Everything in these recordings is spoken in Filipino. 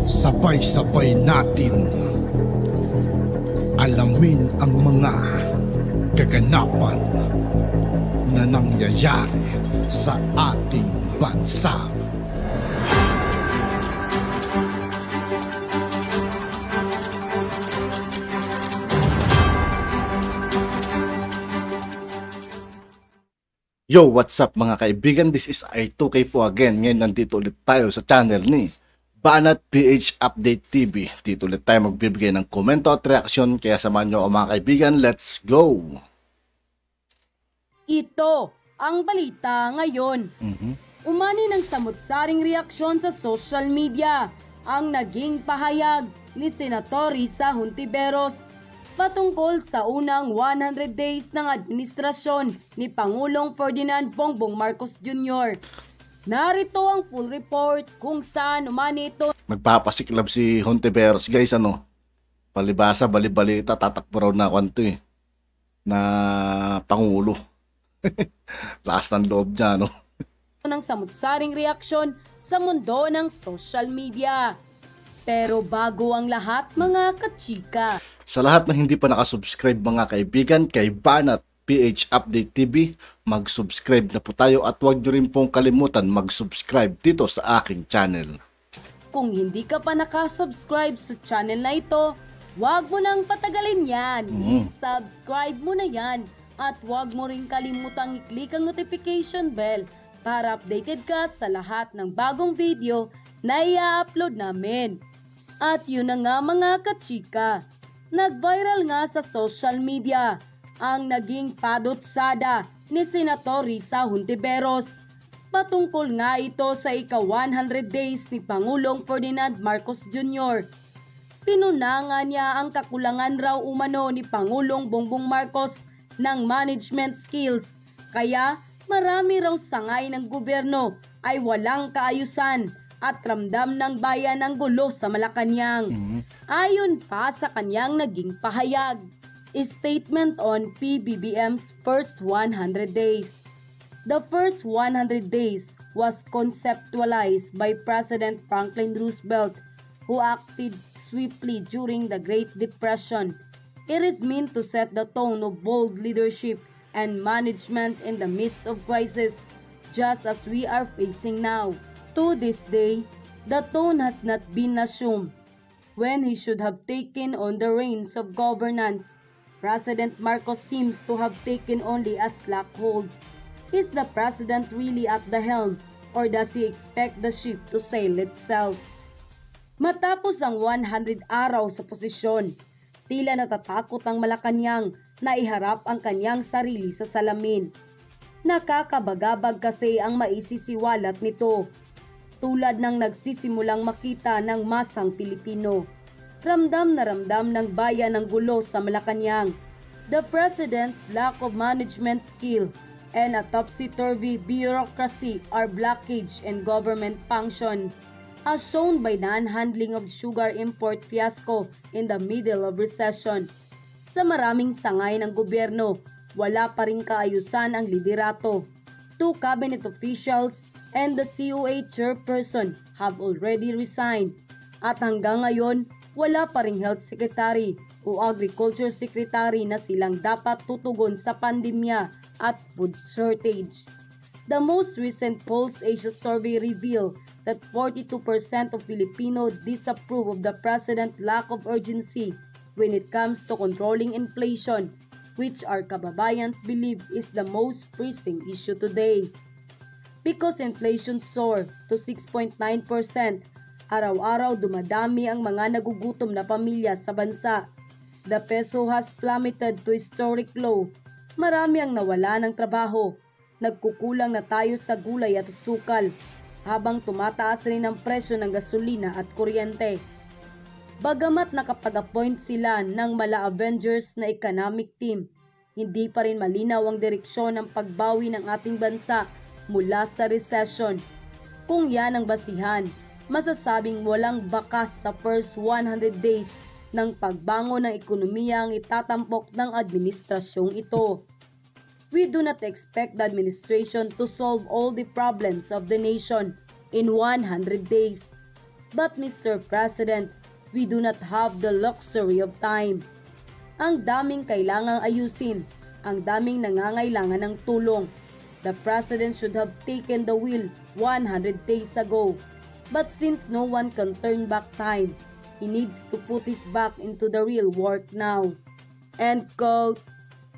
Sabay-sabay natin alamin ang mga kaganapan na nangyayari sa ating bansa. Yo, what's up mga kaibigan? This is I2K po again. Ngayon nandito ulit tayo sa channel ni Banat PH Update TV. Dito ulit tayo magbibigay ng komento at reaksyon. Kaya samahan nyo ako mga kaibigan. Let's go! Ito ang balita ngayon. Umani ng samut-saring reaksyon sa social media ang naging pahayag ni Senator Risa Hontiveros patungkol sa unang 100 days ng administrasyon ni Pangulong Ferdinand Bongbong Marcos Jr. Narito ang full report kung saan umani ito. Magpapasiklab si Hontiveros guys, palibasa, bali-balita, tatakbo raw na kwanto na Pangulo. Lakas ng loob niya, ng samut-saring reaksyon sa mundo ng social media. Pero bago ang lahat mga kachika, sa lahat na hindi pa nakasubscribe mga kaibigan kay Banat PH Update TV, mag-subscribe na po tayo at huwag nyo rin pong kalimutan mag-subscribe dito sa aking channel. Kung hindi ka pa nakasubscribe sa channel na ito, huwag mo nang patagalin yan. I-subscribe mo na yan at huwag mo rin kalimutang i-click ang notification bell para updated ka sa lahat ng bagong video na i-upload namin. At yun na nga mga kachika, nag-viral nga sa social media ang naging padutsada ni Senator Risa Hontiveros. Patungkol nga ito sa ika-100 days ni Pangulong Ferdinand Marcos Jr. Pinunangan niya ang kakulangan raw umano ni Pangulong Bongbong Marcos ng management skills. Kaya marami raw sangay ng gobyerno ay walang kaayusan at ramdam ng bayan ang gulo sa Malacanang. Ayon pa sa kanyang naging pahayag, statement on PBBM's first 100 days. The first 100 days was conceptualized by President Franklin Roosevelt, who acted swiftly during the Great Depression. It is meant to set the tone of bold leadership and management in the midst of crisis, just as we are facing now. To this day, the tone has not been assumed. When he should have taken on the reins of governance, President Marcos seems to have taken only a slack hold. Is the president really at the helm, or does he expect the ship to sail itself? Matapos ang 100 araw sa posisyon, tila natatakot ang Malacanang na iharap ang kanyang sarili sa salamin. Nakakabagabag kasi ang maisisiwalat nito, tulad ng nagsisimulang makita ng masang Pilipino. Ramdam na ramdam ng bayan ang gulo sa Malacanang. The President's lack of management skill and a topsy-turvy bureaucracy are blockage in government function, as shown by non-handling of sugar import fiasco in the middle of recession. Sa maraming sangay ng gobyerno, wala pa ring kaayusan ang liderato. 2 cabinet officials and the COA chairperson have already resigned. At hanggang ngayon, wala pa ring health secretary o agriculture secretary na silang dapat tutugon sa pandemya at food shortage. The most recent Pulse Asia survey revealed that 42% of Filipino disapprove of the president's lack of urgency when it comes to controlling inflation, which our kababayans believe is the most pressing issue today. Because inflation soared to 6.9%, araw-araw dumadami ang mga nagugutom na pamilya sa bansa. The peso has plummeted to historic low. Marami ang nawala ng trabaho. Nagkukulang na tayo sa gulay at sukal, habang tumataas rin ang presyo ng gasolina at kuryente. Bagamat nakapag-appoint sila ng mala Avengers na economic team, hindi pa rin malinaw ang direksyon ng pagbawi ng ating bansa mula sa recession. Kung yan ang basihan, masasabing walang bakas sa first 100 days ng pagbangon ng ekonomiya ang itatampok ng administrasyong ito. We do not expect the administration to solve all the problems of the nation in 100 days. But Mr. President, we do not have the luxury of time. Ang daming kailangang ayusin, ang daming nangangailangan ng tulong. The President should have taken the wheel 100 days ago. But since no one can turn back time, he needs to put his back into the real work now. End quote.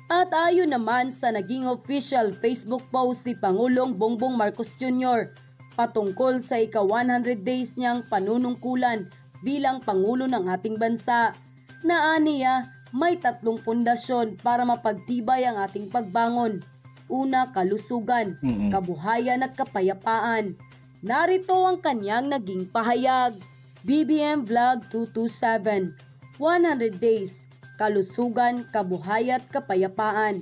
At ayon naman sa naging official Facebook post ni Pangulong Bongbong Marcos Jr. patungkol sa ika-100 days niyang panunungkulan bilang Pangulo ng ating bansa, na aniya may 3 pundasyon para mapagtibay ang ating pagbangon. Una, kalusugan, kabuhayan at kapayapaan. Narito ang kanyang naging pahayag. BBM Vlog 227, 100 days, kalusugan, kabuhayan at kapayapaan.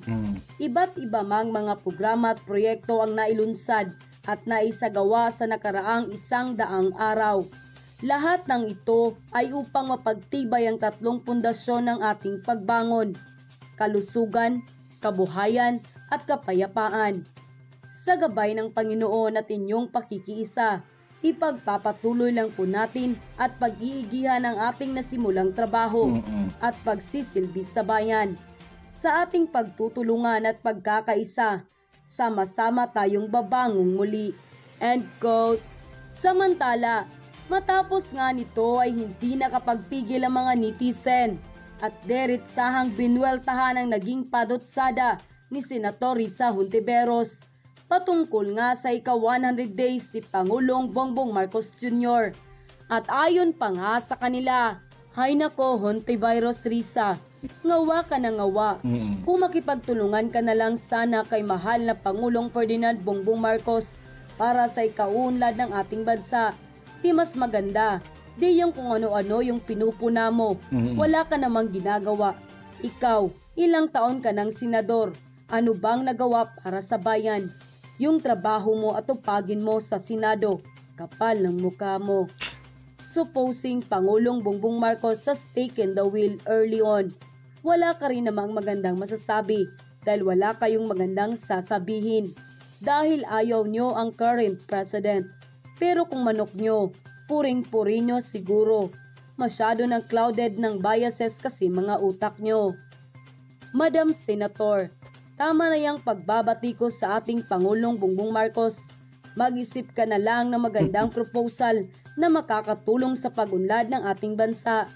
Iba't iba mang mga programa at proyekto ang nailunsad at naisagawa sa nakaraang 100 araw. Lahat ng ito ay upang mapagtibay ang 3 pundasyon ng ating pagbangon: kalusugan, kabuhayan at kapayapaan. Sa gabay ng Panginoon at inyong pakikiisa, ipagpapatuloy lang po natin at pag-iigihan ang ating nasimulang trabaho at pagsisilbi sa bayan. Sa ating pagtutulungan at pagkakaisa, sama-sama tayong babangong muli. End quote. Samantala, matapos nga nito ay hindi nakapagpigil ang mga netizen at deritsahang binweltahan ang naging padotsada ni Senator Risa Hontiveros patungkol nga sa ika-100 days ni Pangulong Bongbong Marcos Jr. At ayon pa nga sa kanila, hay nako Hontiveros Risa, ngawa ka na ngawa. Kung makipagtulungan ka na lang sana kay mahal na Pangulong Ferdinand Bongbong Marcos para sa ikaunlad ng ating bansa, di mas maganda. Di yung kung ano-ano yung pinupuna mo. Wala ka namang ginagawa. Ikaw, ilang taon ka ng senador. Ano bang nagawa para sa bayan? Yung trabaho mo at tupagin mo sa Senado, kapal ng mukha mo. Supposing Pangulong Bongbong Marcos has taken the wheel early on, wala ka rin namang magandang masasabi dahil wala kayong magandang sasabihin. Dahil ayaw nyo ang current president. Pero kung manok nyo, puring-puri nyo siguro. Masyado ng clouded ng biases kasi mga utak nyo. Madam Senator, tama na yung pagbabatikos sa ating Pangulong Bongbong Marcos. Mag-isip ka na lang ng magandang proposal na makakatulong sa pag-unlad ng ating bansa.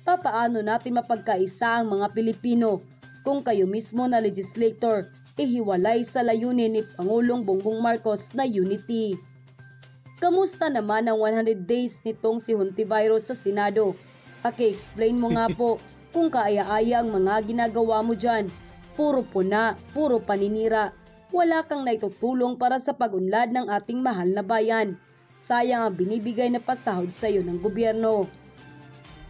Papaano natin mapagkaisa ang mga Pilipino kung kayo mismo na legislator ihiwalay sa layunin ni Pangulong Bongbong Marcos na unity? Kamusta naman ang 100 days nitong si Hontiveros sa Senado? Paki-explain mo nga po kung kaaya-aya ang mga ginagawa mo dyan. Puro puna, puro paninira. Wala kang naitutulong para sa pag-unlad ng ating mahal na bayan. Sayang ang binibigay na pasahod sa iyo ng gobyerno.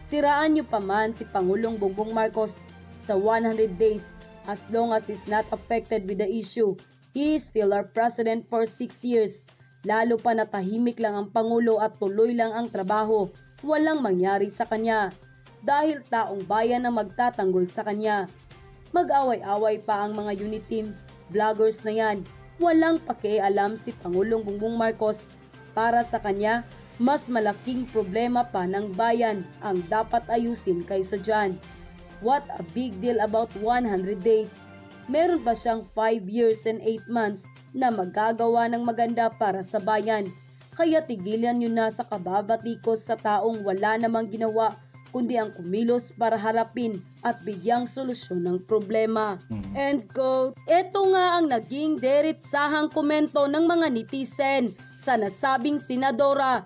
Siraan niyo pa man si Pangulong Bongbong Marcos sa 100 days as long as he's not affected with the issue. He is still our president for 6 years. Lalo pa na tahimik lang ang Pangulo at tuloy lang ang trabaho. Walang mangyari sa kanya. Dahil taong bayan ang magtatanggol sa kanya. Mag-away-away pa ang mga unit team, vloggers na yan. Walang pakialam si Pangulong Bongbong Marcos. Para sa kanya, mas malaking problema pa ng bayan ang dapat ayusin kaysa dyan. What a big deal about 100 days. Meron pa siyang 5 years and 8 months na magagawa ng maganda para sa bayan. Kaya tigilan nyo na sa kababatikos sa taong wala namang ginawa kundi ang kumilos para harapin at bigyang solusyon ng problema. End quote. Ito nga ang naging deritsahang komento ng mga netizen sa nasabing senadora.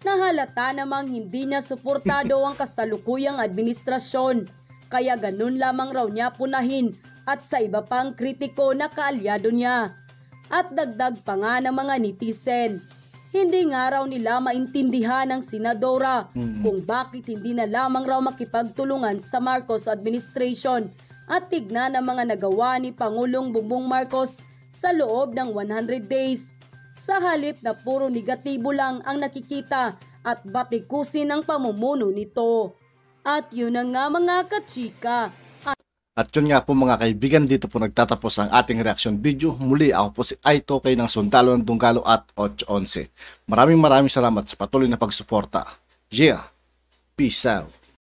Nahalata namang hindi niya suportado ang kasalukuyang administrasyon. Kaya ganun lamang raw niya punahin at sa iba pang kritiko na kaalyado niya. At dagdag pa nga ng mga netizen, hindi nga raw nila maintindihan ng senadora kung bakit hindi na lamang raw makipagtulungan sa Marcos administration at tignan ang mga nagawa ni Pangulong Bongbong Marcos sa loob ng 100 days. Sa halip na puro negatibo lang ang nakikita at batikusin ang pamumuno nito. At yun na nga mga kachika. At yun nga po mga kaibigan, dito po nagtatapos ang ating reaction video. Muli ako po si Aito kay ng Sundalo ng Dunggalo at 811. Maraming salamat sa patuloy na pagsuporta. Yeah, peace out.